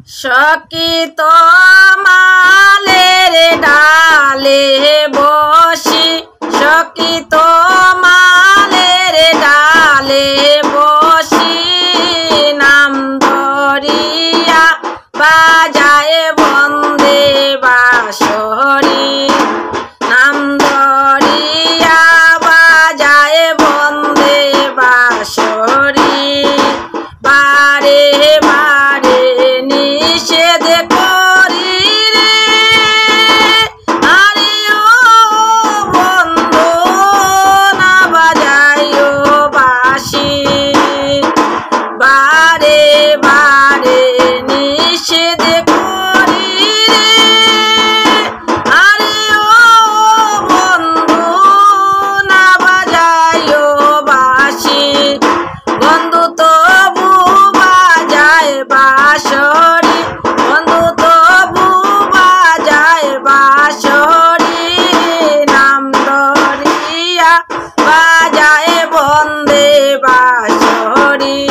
সখী তোমালের ডালে বসি, সখী তোমালের ডালে বসি, নাম ধরিয়া বাজায় বন্দে বাঁশরি, নাম ধরিয়া বাজায় বন্দে বাঁশরি। বারে বারে নিষেধ করি রে, আরে ও বন্ধু না বাজাইও বাঁশি। বারে বারে নিষেধ করি রে, আরে ও বন্ধু না বাজাইও বাঁশি। বন্ধু তবু বাজায় বাঁশরি, বন্ধু তবু বাজায় বাঁশরি, নাম ধরিয়া বাজায় বন্দে বাঁশরি,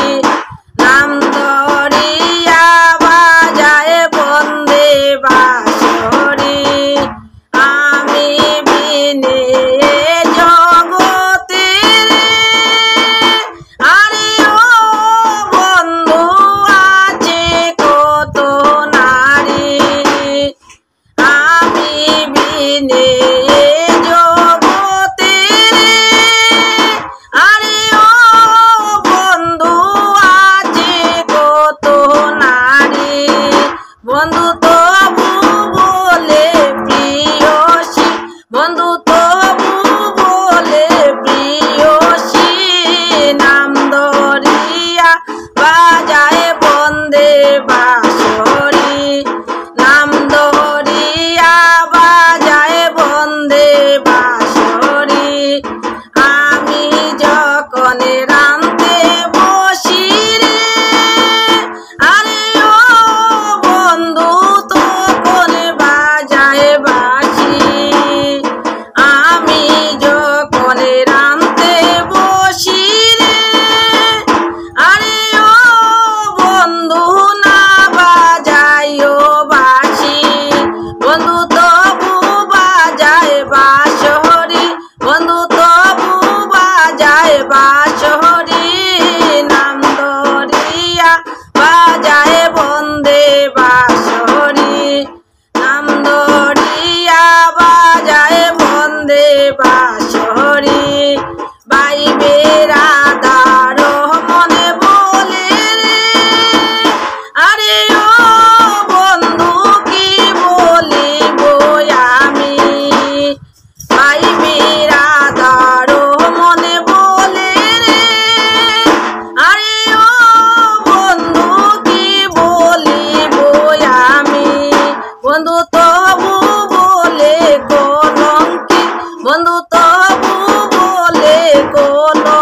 নাম ধরিয়া বাজায় বন্দে বাঁশরি। আমি বিনে জগতে রে, আরে ও বন্ধু আছে কত নারী, আমি বিনে জগতে রে, আরে ও বন্ধু আছে কত নারী। বন্ধু তবু বলে প্রিয়সী, বন্ধু তবু বলে প্রিয়সী, নাম ধরিয়া বাজায় বন্দে বাঁশরি, নাম ধরিয়া বাজায় বন্দে বাঁশরি। আমি যখন রাঁধতে বসি রে, আরে ও বন্ধু তখন বাজায় বাঁশি। আমি যখন রাঁধতে বসি রে, আরে ও বন্ধু না বাজাইও বাঁশি। বন্ধু তবু বাজায় বাঁশরি, বন্ধু তবু বাজায় বাঁশরি, নাম ধরিয়া বাজায় বন্দে বাঁশরি, নাম ধরিয়া বাজায় বন্দে বাঁশরি। বাইবে রাধার মনে বলে রে, আরে ও বন্ধু কি বলিব আমি। বাইবে রাধার মনে বলে রে, আরে ও বন্ধু কি বলিব আমি। বন্ধু তবু বলে কলঙ্কি, বন্ধু তবু বলে কলঙ্কি।